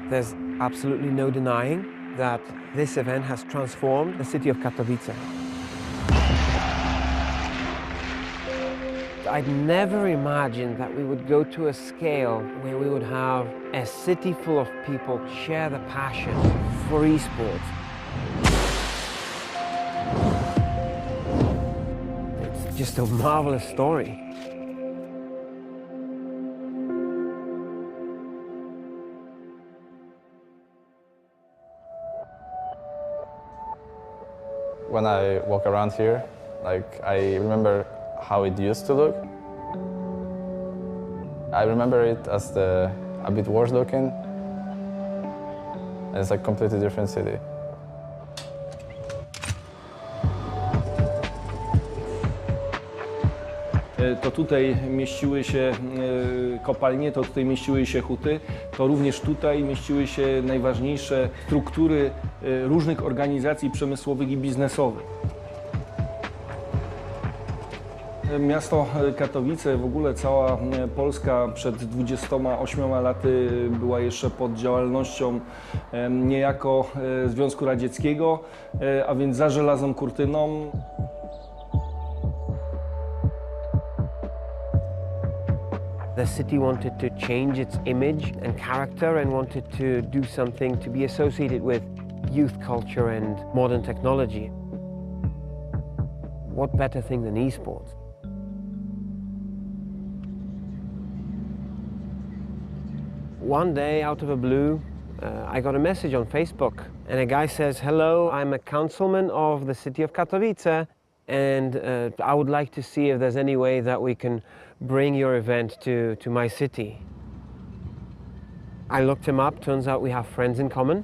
There's absolutely no denying that this event has transformed the city of Katowice. I'd never imagined that we would go to a scale where we would have a city full of people share the passion for esports. It's just a marvelous story. When I walk around here, I remember how it used to look. I remember it as a bit worse looking. And it's a completely different city. To tutaj mieściły się kopalnie, to tutaj mieściły się huty, to również tutaj mieściły się najważniejsze struktury różnych organizacji przemysłowych i biznesowych. Miasto Katowice, w ogóle cała Polska przed 28 laty była jeszcze pod działalnością niejako Związku Radzieckiego, a więc za żelazną kurtyną. The city wanted to change its image and character and wanted to do something to be associated with youth culture and modern technology. What better thing than esports? One day, out of the blue, I got a message on Facebook, and a guy says, "Hello, I'm a councilman of the city of Katowice, and I would like to see if there's any way that we can bring your event to my city." I looked him up, turns out we have friends in common.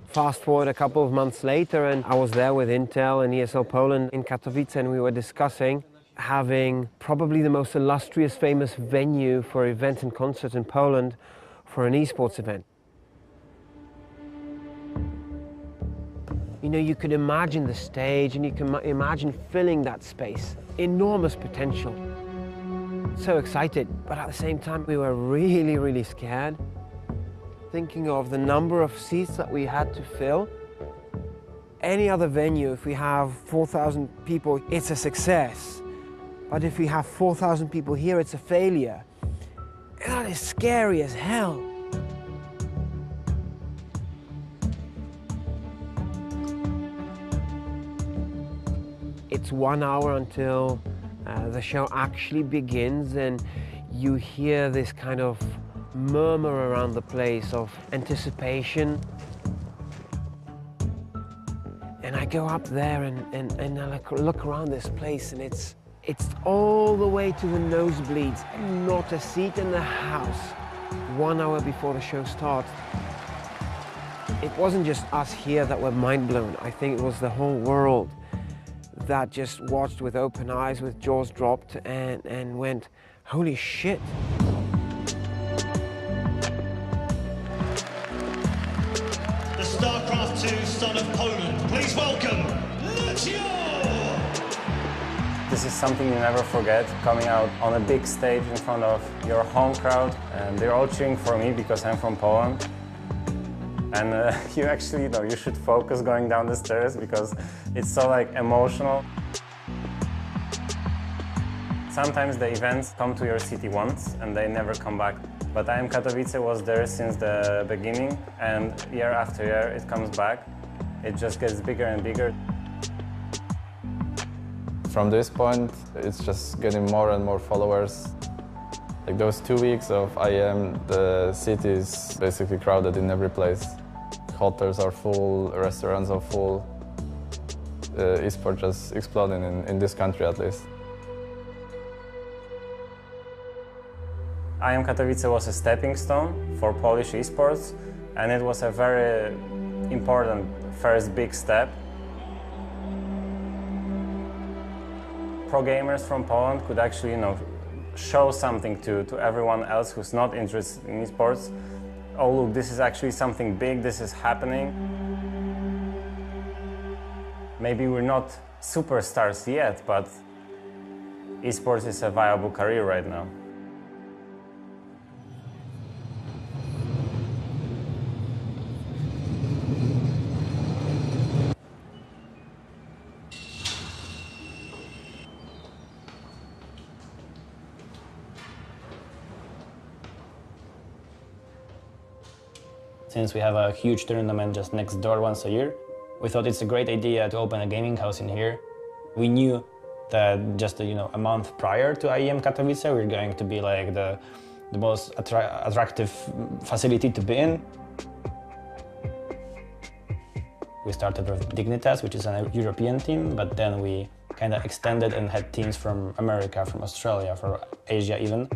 Fast forward a couple of months later, and I was there with Intel and ESL Poland in Katowice, and we were discussing having probably the most illustrious, famous venue for events and concerts in Poland for an esports event. You know, you could imagine the stage and you can imagine filling that space. Enormous potential. So excited, but at the same time we were really, really scared. Thinking of the number of seats that we had to fill. Any other venue, if we have 4,000 people, it's a success. But if we have 4,000 people here, it's a failure. And that is scary as hell. It's 1 hour until the show actually begins, and you hear this kind of murmur around the place of anticipation. And I go up there and I look around this place, and it's all the way to the nosebleeds, not a seat in the house. 1 hour before the show starts. It wasn't just us here that were mind blown. I think it was the whole world that just watched with open eyes, with jaws dropped, and went, holy shit. The StarCraft 2 son of Poland, please welcome Lucio! This is something you never forget, coming out on a big stage in front of your home crowd, and they're all cheering for me because I'm from Poland. And you actually, you should focus going down the stairs because it's so emotional. Sometimes the events come to your city once and they never come back. But IM Katowice was there since the beginning, and year after year it comes back. It just gets bigger and bigger. From this point, it's just getting more and more followers. Like those 2 weeks of IM, the city is basically crowded in every place. Hotels are full, restaurants are full. Esports just exploding in this country at least. IM Katowice was a stepping stone for Polish esports, and it was a very important first big step. Pro gamers from Poland could actually, show something to everyone else who's not interested in esports. Oh look, this is actually something big, this is happening. Maybe we're not superstars yet, but esports is a viable career right now. Since we have a huge tournament just next door once a year, we thought it's a great idea to open a gaming house in here. We knew that just a month prior to IEM Katowice, we're going to be like the most attractive facility to be in. We started with Dignitas, which is a European team, but then we kind of extended and had teams from America, from Australia, from Asia even.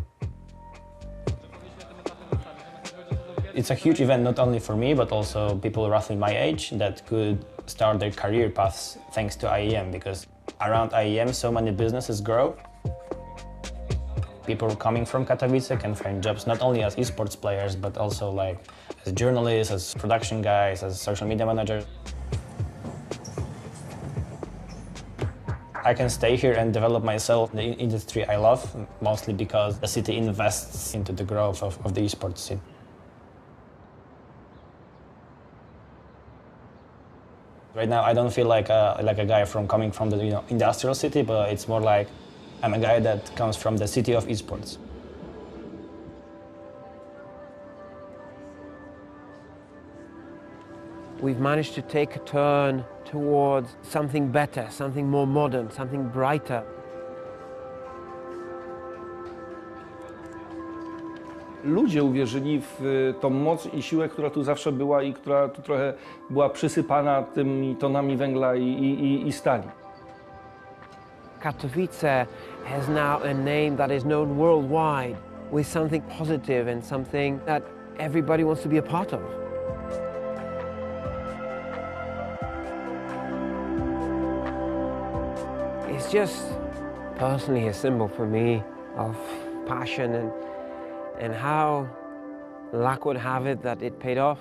It's a huge event not only for me, but also people roughly my age that could start their career paths thanks to IEM, because around IEM so many businesses grow. People coming from Katowice can find jobs not only as esports players, but also like as journalists, as production guys, as social media managers. I can stay here and develop myself in the industry I love, mostly because the city invests into the growth of the esports scene. Right now, I don't feel like a guy coming from the industrial city, but it's more like I'm a guy that comes from the city of esports. We've managed to take a turn towards something better, something more modern, something brighter. Ludzie uwierzyli w tą moc i siłę, która tu zawsze była i która tu trochę była przysypana tymi tonami węgla i stali. Katowice has now a name that is known worldwide, with something positive and something that everybody wants to be a part of. It's just personally a symbol for me of passion and how luck would have it that it paid off.